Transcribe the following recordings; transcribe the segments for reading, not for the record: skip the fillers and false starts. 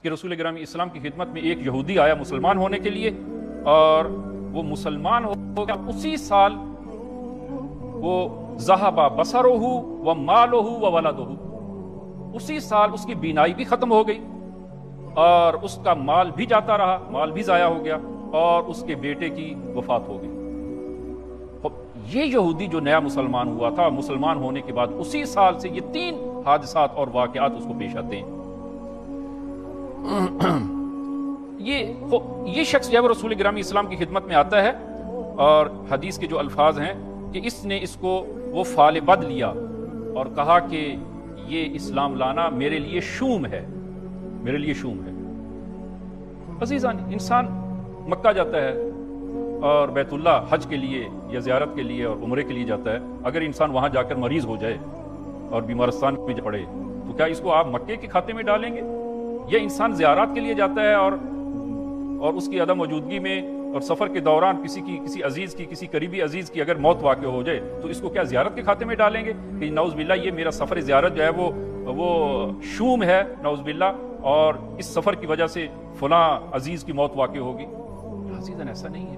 کہ رسول گرامی اسلام کی خدمت میں ایک یہودی آیا مسلمان ہونے کے لیے، اور وہ مسلمان ہو گیا اسی سال وہ ذہب بصرہ و مالہ و ولدہ، اسی سال اس کی بینائی بھی ختم ہو گئی اور اس کا مال بھی جاتا رہا، مال بھی ضائع ہو گیا، اور اس کے بیٹے کی وفات ہو گئی۔ یہ یہودی جو نیا مسلمان ہوا تھا، مسلمان ہونے کے بعد اسی سال سے یہ 3 حادثات اور واقعات اس کو پیش آتے ہیں۔ یہ شخص جو ہے رسول گرامی اسلام کی خدمت میں آتا ہے، اور حدیث کے جو الفاظ ہیں کہ اس نے اس کو وہ فال بد لیا اور کہا کہ یہ اسلام لانا میرے لیے شوم ہے، میرے لیے شوم ہے۔ عزیزان، انسان مکہ جاتا ہے اور بیت اللہ حج کے لیے یا زیارت کے لیے اور عمرے کے لیے جاتا ہے، اگر انسان وہاں جا کر مریض ہو جائے اور بیمارستان میں پڑے تو کیا اس کو آپ مکے کے کھاتے میں ڈالیں گے؟ یا انسان زیارات کے لیے جاتا ہے اور اس کی عدم موجودگی میں اور سفر کے دوران کسی عزیز کی، کسی قریبی عزیز کی اگر موت واقع ہو جائے تو اس کو کیا زیارت کے کھاتے میں ڈالیں گے کہ نعوذ باللہ یہ میرا سفر زیارت جو ہے وہ شوم ہے، نعوذ باللہ، اور اس سفر کی وجہ سے فلاں عزیز کی موت واقع ہوگی؟ عزیزاً، ایسا نہیں ہے،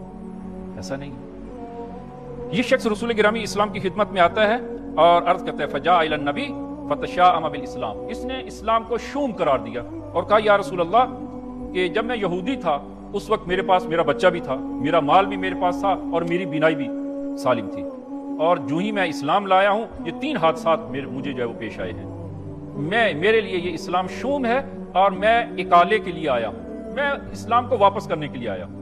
ایسا نہیں ہے۔ یہ شخص رسول گرامی اسلام کی خدمت میں آتا ہے اور عرض کرتا ہے فجاء الی النبی فتشاءم بالاسلام، اس نے اسلام کو شوم قرار دیا اور کہا یا رسول اللہ کہ جب میں یہودی تھا اس وقت میرے پاس میرا بچہ بھی تھا، میرا مال بھی میرے پاس تھا، اور میری بینائی بھی سالم تھی، اور جو ہی میں اسلام لایا ہوں یہ 3 حادثات مجھے جو ہے وہ پیش آئے ہیں۔ میرے لیے یہ اسلام شوم ہے اور میں اکالے کے لیے آیا ہوں، میں اسلام کو واپس کرنے کے لیے آیا ہوں،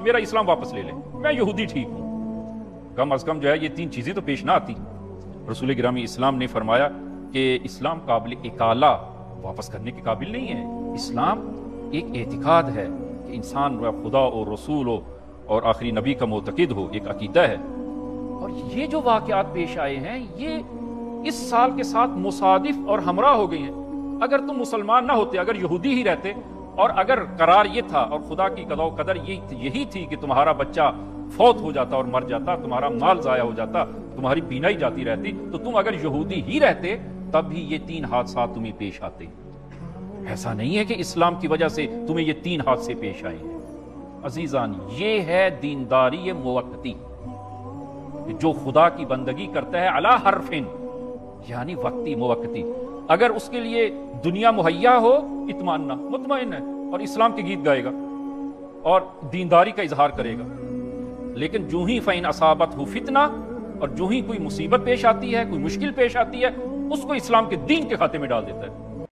میرا اسلام واپس لے لیں، میں یہودی ٹھیک ہوں۔ کم از کم جو ہے یہ 3 چیزیں تو پیش نہ آتی۔ رسول گرامی اسلام نے فرمایا کہ اسلام قابل اکالہ واپس کرنے کے قابل نہیں ہے۔ اسلام ایک اعتقاد ہے کہ انسان خدا اور رسول ہو اور آخری نبی کا معتقد ہو، ایک عقیدہ ہے۔ اور یہ جو واقعات پیش آئے ہیں یہ اس سال کے ساتھ مصادف اور ہمراہ ہو گئی ہیں۔ اگر تم مسلمان نہ ہوتے، اگر یہودی ہی رہتے، اور اگر قرار یہ تھا اور خدا کی قضا و قدر یہی تھی کہ تمہارا بچہ فوت ہو جاتا اور مر جاتا، تمہارا مال ضائع ہو جاتا، تمہاری بینائی جاتی رہتی، تو تم اگر یہودی ہی رہتے تب بھی یہ 3 حادثات تمہیں پیش آتے۔ ایسا نہیں ہے کہ اسلام کی وجہ سے تمہیں یہ 3 حادثے پیش آئے ہیں۔ عزیزان، یہ ہے دینداری موقتی، جو خدا کی بندگی کرتا ہے علی حرفن، یعنی وقتی موقتی۔ اگر اس کے لیے دنیا مہیا ہو اطمئنہ، مطمئن ہے، اور اسلام کے گیت گائے گا اور دینداری کا اظہار کرے گا، لیکن جو ہی فَإِنْ أَصَابَتْهُ فِتْنَةٌ، اور جو ہی کوئی مصیبت پیش آتی ہے، کوئی مشکل پیش آتی ہے، اس کو اسلام کے دین کے خاتے میں ڈال دیتا ہے۔